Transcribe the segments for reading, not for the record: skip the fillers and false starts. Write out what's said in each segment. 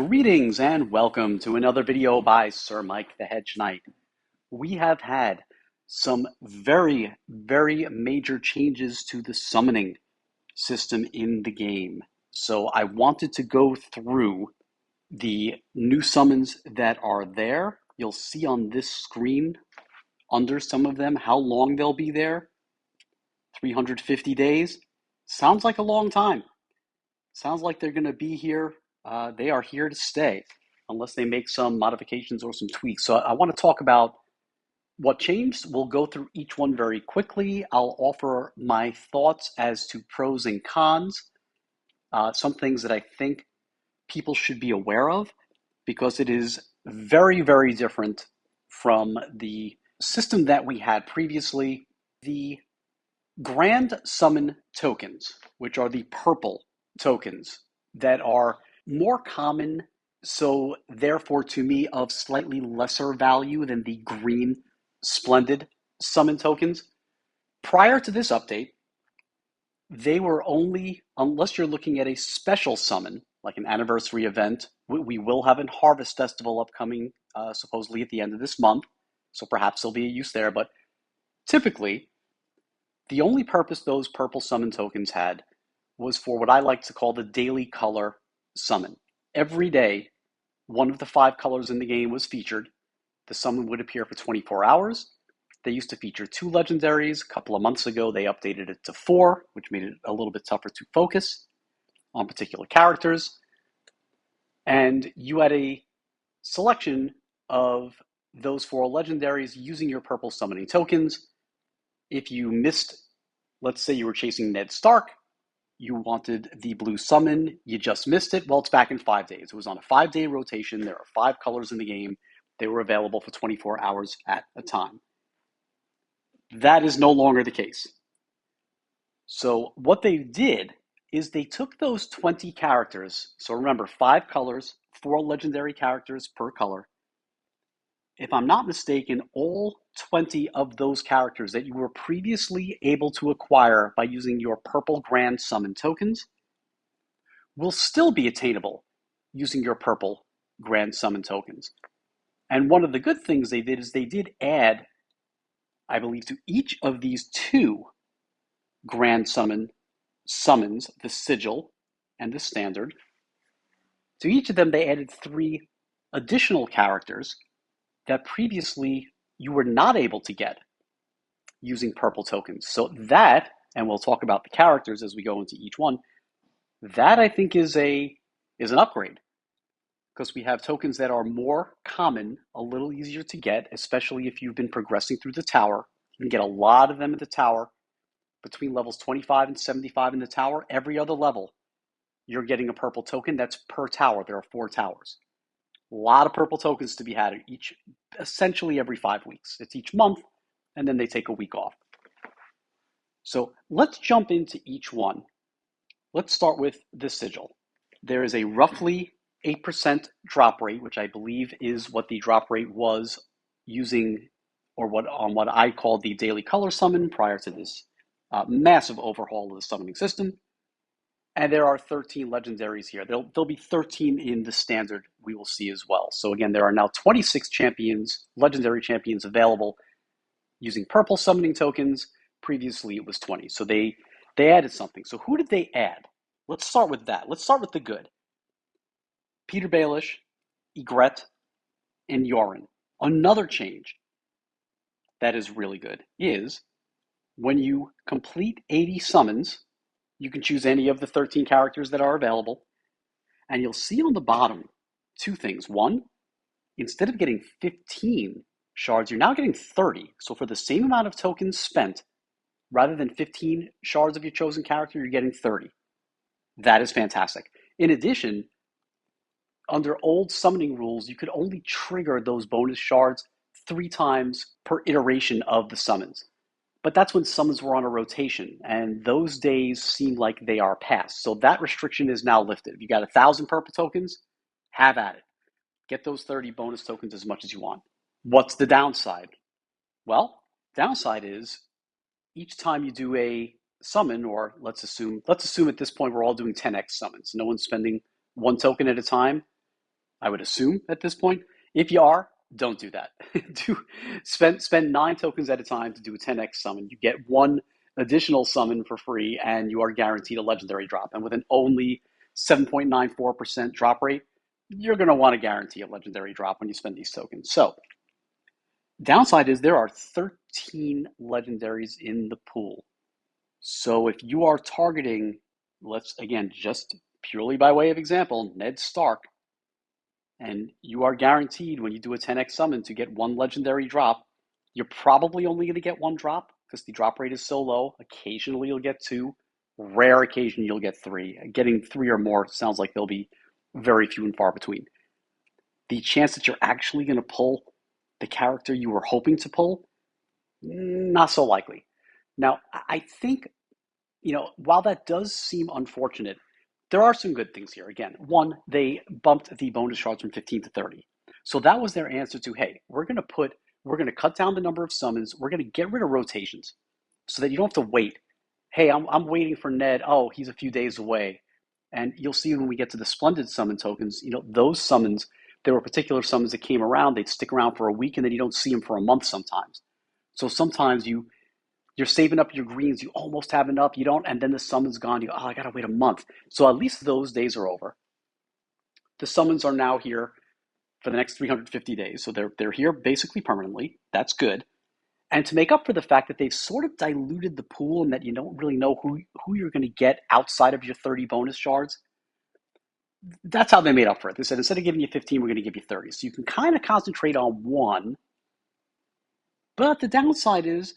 Greetings and welcome to another video by Sir Mike the Hedge Knight. We have had some very major changes to the summoning system in the game. So I wanted to go through the new summons that are there. You'll see on this screen under some of them how long they'll be there. 350 days. Sounds like a long time. Sounds like they're going to be here. They are here to stay unless they make some modifications or some tweaks. So I want to talk about what changed. We'll go through each one very quickly. I'll offer my thoughts as to pros and cons, some things that I think people should be aware of, because it is very different from the system that we had previously. The Grand Summon tokens, which are the purple tokens that are more common, so therefore to me of slightly lesser value than the green Splendid summon tokens. Prior to this update, they were only, unless you're looking at a special summon, like an anniversary event. We will have a Harvest Festival upcoming, supposedly at the end of this month, so perhaps there'll be a use there, but typically, the only purpose those purple summon tokens had was for what I like to call the daily color summon. Every day, one of the 5 colors in the game was featured. The summon would appear for 24 hours. They used to feature 2 legendaries. A couple of months ago, they updated it to 4, which made it a little bit tougher to focus on particular characters. And you had a selection of those 4 legendaries using your purple summoning tokens. If you missed, let's say you were chasing Ned Stark, you wanted the blue summon, you just missed it, well, it's back in 5 days. It was on a 5-day rotation. There are 5 colors in the game. They were available for 24 hours at a time. That is no longer the case. So what they did is they took those 20 characters, so remember, 5 colors, 4 legendary characters per color. If I'm not mistaken, all 20 of those characters that you were previously able to acquire by using your purple Grand Summon tokens will still be attainable using your purple Grand Summon tokens. And one of the good things they did is they did add, I believe, to each of these 2 Grand summons, the Sigil and the Standard. To each of them, they added 3 additional characters that previously you were not able to get using purple tokens. So that, and we'll talk about the characters as we go into each one, that I think is an upgrade, because we have tokens that are more common, a little easier to get, especially if you've been progressing through the tower. You can get a lot of them at the tower between levels 25 and 75 in the tower. Every other level, you're getting a purple token. That's per tower. There are 4 towers. A lot of purple tokens to be had essentially every 5 weeks. It's each month, and then they take a week off. So let's jump into each one. Let's start with the Sigil. There is a roughly 8% drop rate, which I believe is what the drop rate was using, or what I call the daily color summon prior to this massive overhaul of the summoning system. And there are 13 legendaries here. There'll be 13 in the standard we will see as well. So again, there are now 26 champions, legendary champions available using purple summoning tokens. Previously it was 20. So they added something. So who did they add? Let's start with that. Let's start with the good. Peter Baelish, Ygritte, and Yoren. Another change that is really good is when you complete 80 summons, you can choose any of the 13 characters that are available, and you'll see on the bottom 2 things. One, instead of getting 15 shards, you're now getting 30. So for the same amount of tokens spent, rather than 15 shards of your chosen character, you're getting 30. That is fantastic. In addition, under old summoning rules, you could only trigger those bonus shards 3 times per iteration of the summons. But that's when summons were on a rotation, and those days seem like they are past. So that restriction is now lifted. If you got 1,000 purple tokens, have at it. Get those 30 bonus tokens as much as you want. What's the downside? Well, downside is each time you do a summon, or let's assume at this point we're all doing 10x summons. No one's spending 1 token at a time. I would assume at this point. If you are, don't do that. do spend 9 tokens at a time to do a 10x summon. You get one additional summon for free, and you are guaranteed a legendary drop. And with an only 7.94% drop rate, you're going to want to guarantee a legendary drop when you spend these tokens. So, downside is there are 13 legendaries in the pool. So if you are targeting, let's again, just purely by way of example, Ned Stark, and you are guaranteed when you do a 10x summon to get one legendary drop, you're probably only going to get one drop because the drop rate is so low. Occasionally you'll get two, rare occasion you'll get three. Getting three or more sounds like they'll be very few and far between. The chance that you're actually going to pull the character you were hoping to pull, not so likely. Now, I think, while that does seem unfortunate, there are some good things here. Again, one, they bumped the bonus shards from 15 to 30. So that was their answer to, hey, we're going to cut down the number of summons. We're going to get rid of rotations so that you don't have to wait. Hey, I'm waiting for Ned. Oh, he's a few days away. And you'll see when we get to the Splendid summon tokens, those summons, there were particular summons that came around. They'd stick around for a week and then you don't see them for a month sometimes. So sometimes you're saving up your greens, you almost have enough, you don't, and then the summon's gone, you go, oh, I gotta wait a month. So at least those days are over. The summons are now here for the next 350 days. So they're here basically permanently. That's good. And to make up for the fact that they've sort of diluted the pool and that you don't really know who you're going to get outside of your 30 bonus shards, that's how they made up for it. They said, instead of giving you 15, we're going to give you 30. So you can kind of concentrate on one. But the downside is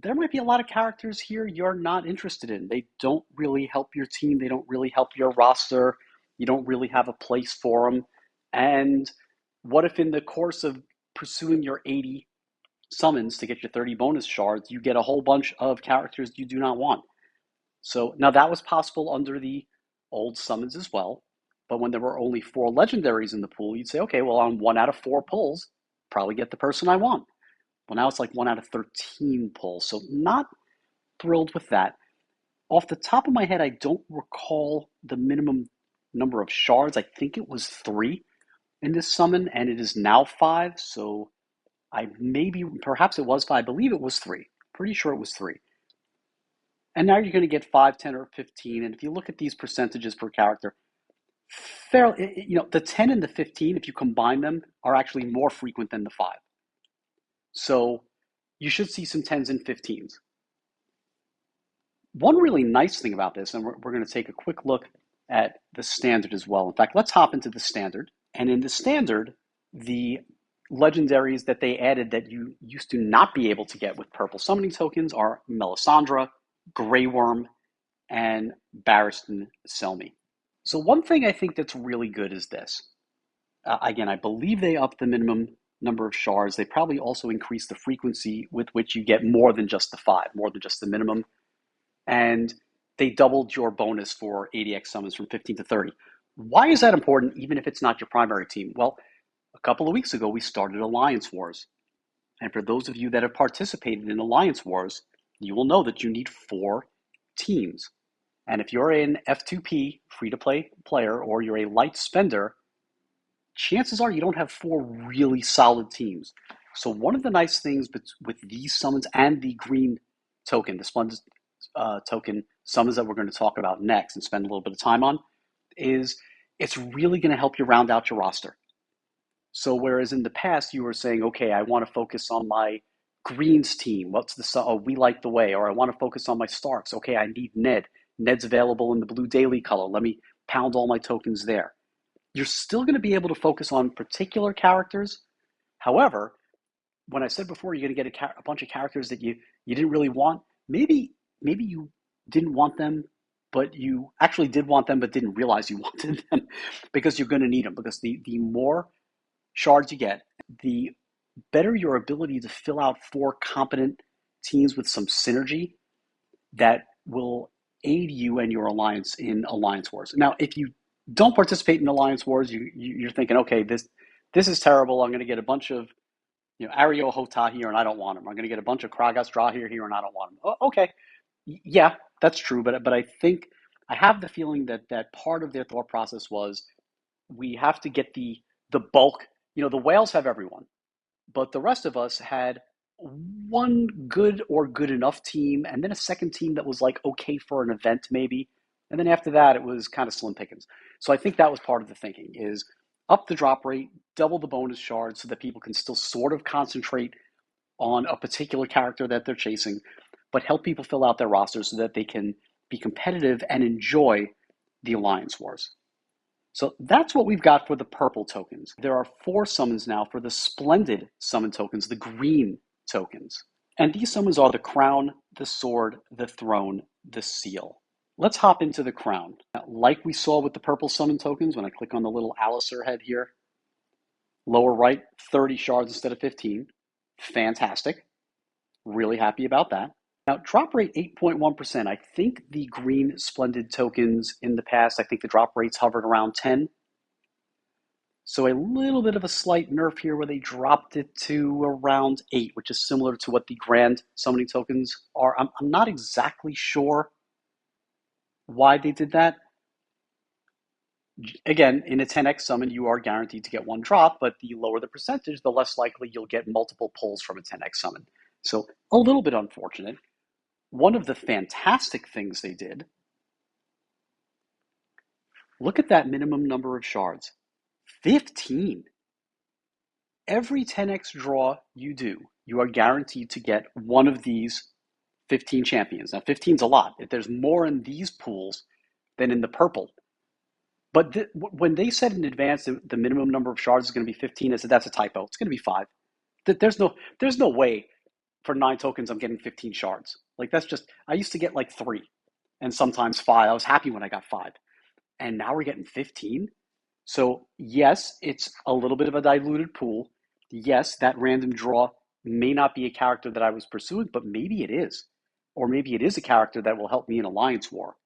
there might be a lot of characters here you're not interested in. They don't really help your team. They don't really help your roster. You don't really have a place for them. And what if in the course of pursuing your 80 summons to get your 30 bonus shards, you get a whole bunch of characters you do not want? So now that was possible under the old summons as well. But when there were only 4 legendaries in the pool, you'd say, okay, well, on 1 out of 4 pulls, probably get the person I want. Well, now it's like 1 out of 13 pulls. So not thrilled with that. Off the top of my head, I don't recall the minimum number of shards. I think it was 3 in this summon, and it is now 5. So perhaps it was 5. I believe it was 3. Pretty sure it was 3. And now you're going to get 5, 10, or 15. And if you look at these percentages per character, the 10 and the 15, if you combine them, are actually more frequent than the 5. So you should see some 10s and 15s. One really nice thing about this, and we're going to take a quick look at the standard as well. In fact, let's hop into the standard. And in the standard, the legendaries that they added that you used to not be able to get with purple summoning tokens are Melisandre, Grey Worm, and Barristan Selmy. So one thing I think that's really good is this. Again, I believe they upped the minimum number of shards. They probably also increased the frequency with which you get more than just the 5, more than just the minimum. And they doubled your bonus for 80x summons from 15 to 30. Why is that important, even if it's not your primary team? Well, a couple of weeks ago, we started Alliance Wars. And for those of you that have participated in Alliance Wars, you will know that you need 4 teams. And if you're an F2P, free-to-play player, or you're a light spender, chances are you don't have 4 really solid teams. So one of the nice things with these summons and the green token, the Splendid token summons that we're going to talk about next and spend a little bit of time on, is it's really going to help you round out your roster. So whereas in the past you were saying, okay, I want to focus on my greens team. We like the way, or I want to focus on my Starks. Okay, I need Ned. Ned's available in the blue daily color. Let me pound all my tokens there. You're still going to be able to focus on particular characters. However, when I said before, you're going to get a bunch of characters that you didn't really want. Maybe you didn't want them, but you actually did want them, but didn't realize you wanted them because you're going to need them. Because the more shards you get, the better your ability to fill out 4 competent teams with some synergy that will aid you and your alliance in Alliance Wars. Now, if you don't participate in Alliance Wars, you're thinking, okay, this is terrible. I'm going to get a bunch of Ario Hota here, and I don't want him. I'm going to get a bunch of Kragas Draw here, and I don't want him. Okay, yeah, that's true. But I think I have the feeling that part of their thought process was we have to get the the bulk, the whales have everyone, but the rest of us had one good or good enough team, and then a second team that was like okay for an event maybe, and then after that it was kind of slim pickings. So I think that was part of the thinking: is up the drop rate, double the bonus shards, so that people can still sort of concentrate on a particular character that they're chasing, but help people fill out their rosters so that they can be competitive and enjoy the Alliance Wars. So that's what we've got for the purple tokens. There are 4 summons now for the Splendid summon tokens, the green tokens. And these summons are the crown, the sword, the throne, the seal. Let's hop into the crown. Like we saw with the purple summon tokens, when I click on the little Alistair head here, lower right, 30 shards instead of 15. Fantastic. Really happy about that. Now, drop rate 8.1%. I think the green Splendid tokens in the past, I think the drop rates hovered around 10. So a little bit of a slight nerf here where they dropped it to around 8, which is similar to what the grand summoning tokens are. I'm not exactly sure why they did that. Again, in a 10x summon, you are guaranteed to get 1 drop, but the lower the percentage, the less likely you'll get multiple pulls from a 10x summon. So a little bit unfortunate. One of the fantastic things they did, look at that minimum number of shards. 15. Every 10x draw you do, you are guaranteed to get one of these 15 champions. Now, 15 is a lot. There's more in these pools than in the purple. But when they said in advance that the minimum number of shards is going to be 15, I said that's a typo. It's going to be 5. There's no way for 9 tokens I'm getting 15 shards. Like that's just, I used to get like 3 and sometimes 5. I was happy when I got 5. And now we're getting 15. So yes, it's a little bit of a diluted pool. Yes, that random draw may not be a character that I was pursuing, but maybe it is. Or maybe it is a character that will help me in Alliance War.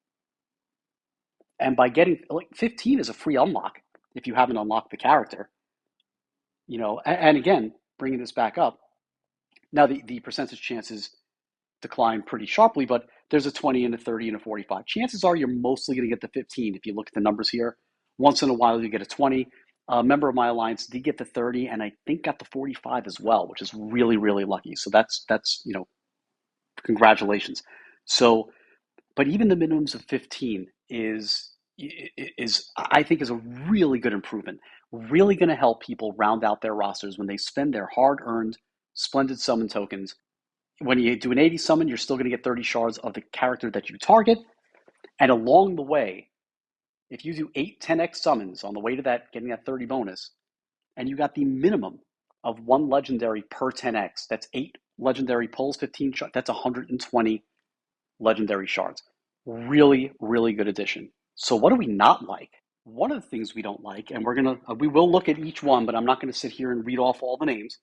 And by getting, like, 15 is a free unlock if you haven't unlocked the character. And again, bringing this back up, now the percentage chances decline pretty sharply, but there's a 20 and a 30 and a 45. Chances are you're mostly going to get the 15 if you look at the numbers here. Once in a while, you get a 20. A member of my alliance did get the 30, and I think got the 45 as well, which is really, really lucky. So that's congratulations. So, but even the minimums of 15 is I think is a really good improvement. Really going to help people round out their rosters when they spend their hard-earned Splendid summon tokens. When you do an 80 summon, you're still going to get 30 shards of the character that you target. And along the way, if you do 8 10x summons on the way to that, getting that 30 bonus, and you got the minimum of 1 legendary per 10x, that's 8 legendary pulls, 15 shards, that's 120 legendary shards. Really, really good addition. So what do we not like? One of the things we don't like, and we will look at each one, but I'm not going to sit here and read off all the names.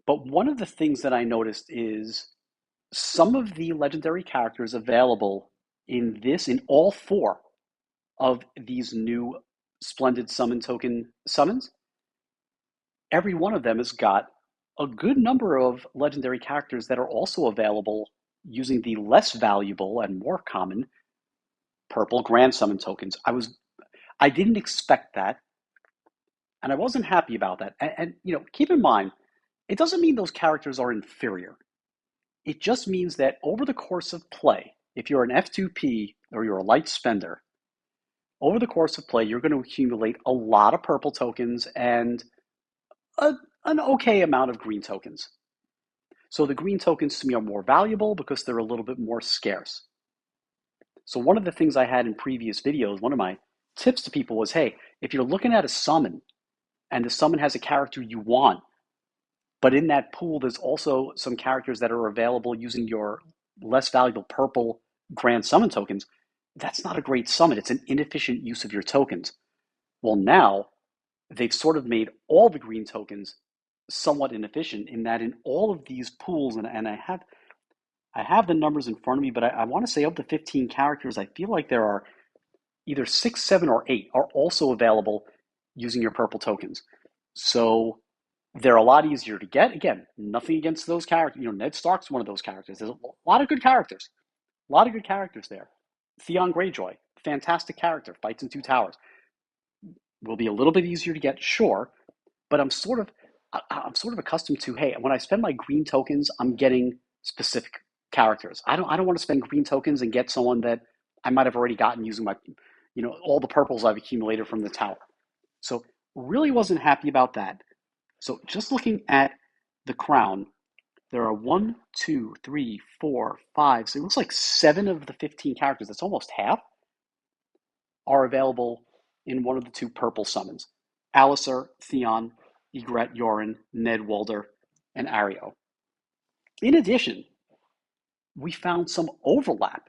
But one of the things that I noticed is some of the legendary characters available in all 4 of these new Splendid summon token summons, every one of them has got a good number of legendary characters that are also available using the less valuable and more common purple grand summon tokens. I didn't expect that, and I wasn't happy about that. And keep in mind, it doesn't mean those characters are inferior. It just means that over the course of play, if you're an F2P or you're a light spender, over the course of play, you're going to accumulate a lot of purple tokens and an okay amount of green tokens. So the green tokens to me are more valuable because they're a little bit more scarce. So one of the things I had in previous videos, one of my tips to people was, hey, if you're looking at a summon and the summon has a character you want, but in that pool, there's also some characters that are available using your less valuable purple grand summon tokens, that's not a great summon. It's an inefficient use of your tokens. Well, now they've sort of made all the green tokens somewhat inefficient in that in all of these pools, and I have the numbers in front of me, but I want to say of the 15 characters, I feel like there are either 6, 7, or 8 are also available using your purple tokens. So they're a lot easier to get. Again, nothing against those characters. Ned Stark's one of those characters. There's a lot of good characters. A lot of good characters there. Theon Greyjoy, fantastic character, fights in 2 towers. will be a little bit easier to get, sure, but I'm sort of accustomed to, hey, when I spend my green tokens, I'm getting specific characters. I don't want to spend green tokens and get someone that I might have already gotten using my, all the purples I've accumulated from the tower. So really wasn't happy about that. So just looking at the crown, there are one, two, three, four, five. So it looks like seven of the 15 characters. That's almost half are available in one of the two purple summons: Alistair, Theon, Ygritte, Yoren, Ned Walder, and Ario. In addition, we found some overlap.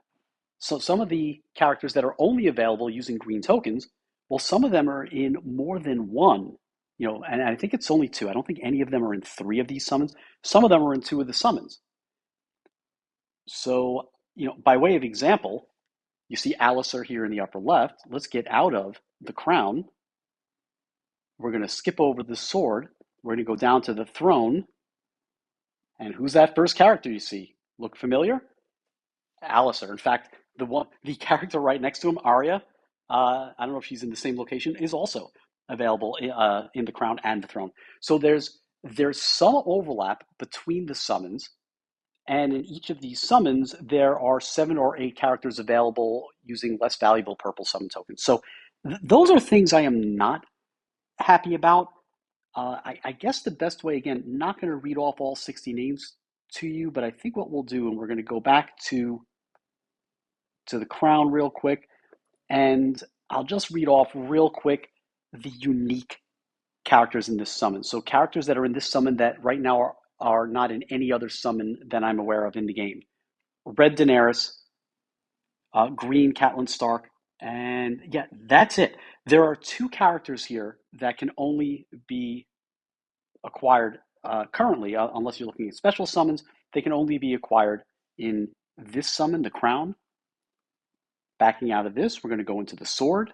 So some of the characters that are only available using green tokens, well, some of them are in more than one, and I think it's only two. I don't think any of them are in three of these summons. Some of them are in two of the summons. So, by way of example, you see Alistair here in the upper left. Let's get out of the crown. We're going to skip over the sword. We're going to go down to the throne. And who's that first character you see? Look familiar? Alistair. In fact, the character right next to him, Arya, I don't know if she's in the same location, is also available in the crown and the throne. So there's some overlap between the summons, and in each of these summons, there are 7 or 8 characters available using less valuable purple summon tokens. So those are things I am not happy about. I guess the best way, again, not going to read off all 60 names to you, but I think what we'll do, and we're going to go back to the crown real quick, and I'll just read off real quick the unique characters in this summon. So characters that are in this summon that right now are not in any other summon that I'm aware of in the game. Red Daenerys, green Catelyn Stark, and yeah, that's it. There are 2 characters here that can only be acquired currently, unless you're looking at special summons. They can only be acquired in this summon, the crown. Backing out of this, we're going to go into the sword.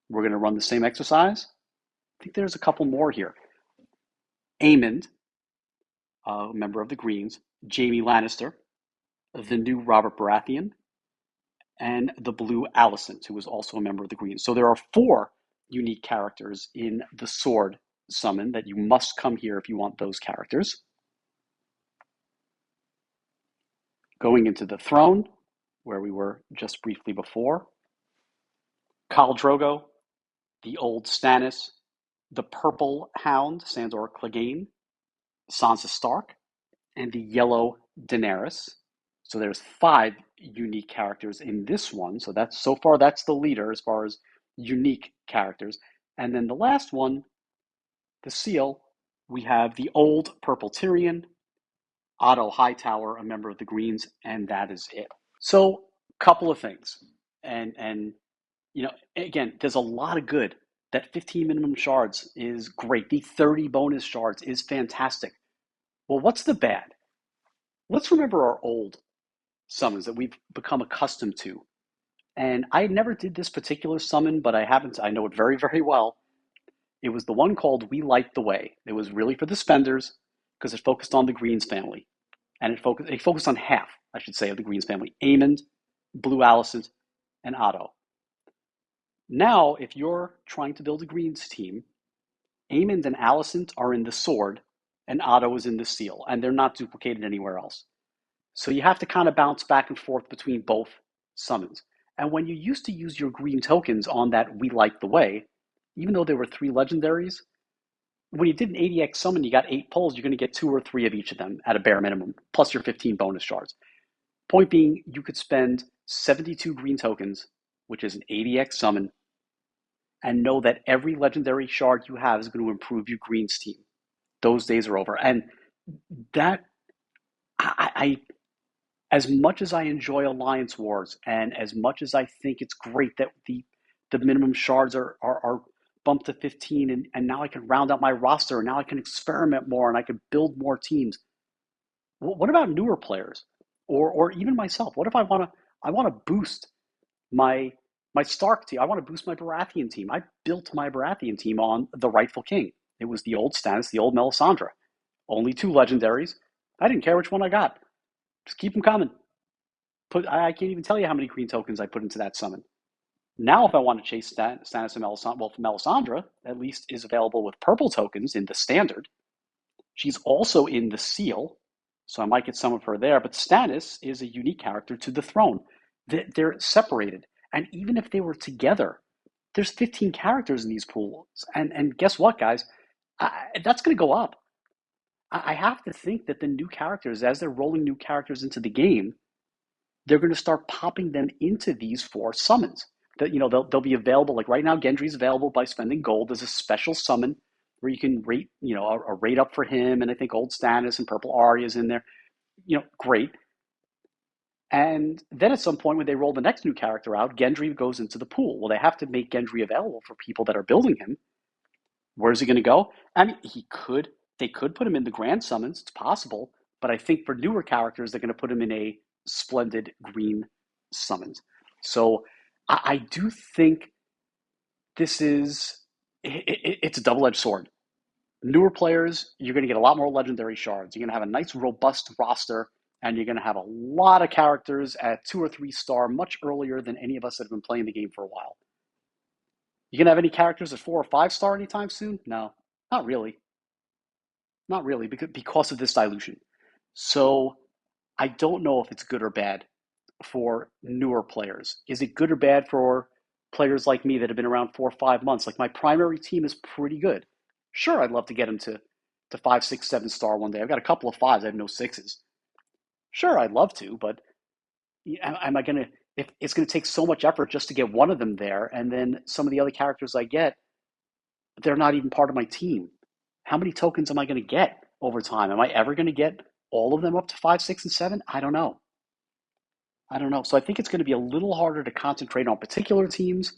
We're going to run the same exercise. I think there's a couple more here. Aemond, a member of the Greens, Jaime Lannister, the new Robert Baratheon, and the blue Alicent, who was also a member of the Greens. So there are 4 unique characters in the sword summon that you must come here if you want those characters. Going into the throne, where we were just briefly before, Khal Drogo, the old Stannis, the purple hound, Sandor Clegane, Sansa Stark, and the yellow Daenerys. So there's 5 unique characters in this one. So so far that's the leader as far as unique characters. And then the last one, the seal, we have the old purple Tyrion, Otto Hightower, a member of the Greens, and that is it. So, couple of things. And again, there's a lot of good. That 15 minimum shards is great. The 30 bonus shards is fantastic. Well, what's the bad? Let's remember our old summons that we've become accustomed to. And I never did this particular summon, but I know it very, very well. It was the one called We Light the Way. It was really for the spenders because it focused on the Greens family. And it focused on half, I should say, of the Greens family: Aemond, Blue Alicent, and Otto. Now, if you're trying to build a Greens team, Aemond and Alicent are in the sword, and Otto is in the seal, and they're not duplicated anywhere else. So you have to kind of bounce back and forth between both summons. And when you used to use your green tokens on that We Light the Way, even though there were 3 legendaries, when you did an 80x summon, you got 8 pulls, you're going to get 2 or 3 of each of them at a bare minimum, plus your 15 bonus shards. Point being, you could spend 72 green tokens, which is an 80x summon, and know that every legendary shard you have is going to improve your greens team. Those days are over. And that, I as much as I enjoy Alliance Wars, and as much as I think it's great that the minimum shards are bumped to 15, and now I can round out my roster, and now I can experiment more, and I can build more teams. What about newer players, or even myself? What if I want to boost my Stark team? I want to boost my Baratheon team. I built my Baratheon team on the rightful king. It was the old Stannis, the old Melisandre. Only 2 legendaries. I didn't care which one I got. Just keep them coming. I can't even tell you how many green tokens I put into that summon. Now, if I want to chase Stannis and Melisandre, well, Melisandre at least is available with purple tokens in the standard. She's also in the seal, so I might get some of her there. But Stannis is a unique character to the throne. They're separated, and even if they were together, there's 15 characters in these pools, and guess what, guys? That's going to go up. I have to think that the new characters, as they're rolling new characters into the game, they're going to start popping them into these four summons. That they'll be available. Like right now, Gendry's available by spending gold as a special summon where you can rate a rate up for him, and I think Old Stannis and Purple Arya's in there. Great. And then at some point when they roll the next new character out, Gendry goes into the pool. Well, they have to make Gendry available for people that are building him. Where's he going to go? I mean, they could put him in the grand summons. It's possible, but I think for newer characters, they're going to put him in a splendid green summons. So I do think this is it's a double-edged sword. Newer players, you're going to get a lot more legendary shards. You're going to have a nice, robust roster, and you're going to have a lot of characters at 2 or 3 star much earlier than any of us that have been playing the game for a while. You going to have any characters at 4 or 5 star anytime soon? No, not really. Not really, because of this dilution. So I don't know if it's good or bad for newer players. Is it good or bad for players like me that have been around 4 or 5 months? Like my primary team is pretty good. Sure, I'd love to get them to 5, 6, 7 star one day. I've got a couple of fives. I have no sixes. Sure, I'd love to, but am I gonna? If it's gonna take so much effort just to get one of them there, and then some of the other characters I get, they're not even part of my team. How many tokens am I going to get over time? Am I ever going to get all of them up to 5, 6, and 7? I don't know. I don't know. So I think it's going to be a little harder to concentrate on particular teams.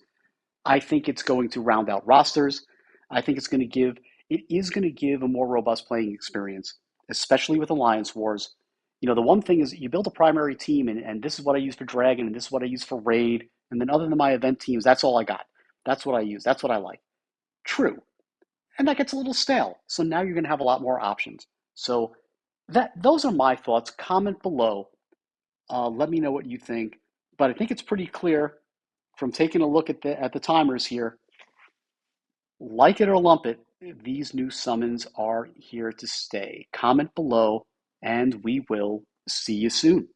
I think it's going to round out rosters. I think it is going to give a more robust playing experience, especially with Alliance Wars. The one thing is you build a primary team, and this is what I use for Dragon, and this is what I use for Raid, and then other than my event teams, that's all I got. That's what I use. That's what I like. True. And that gets a little stale. So now you're going to have a lot more options. So those are my thoughts. Comment below. Let me know what you think. But I think it's pretty clear from taking a look at the timers here. Like it or lump it, these new summons are here to stay. Comment below, and we will see you soon.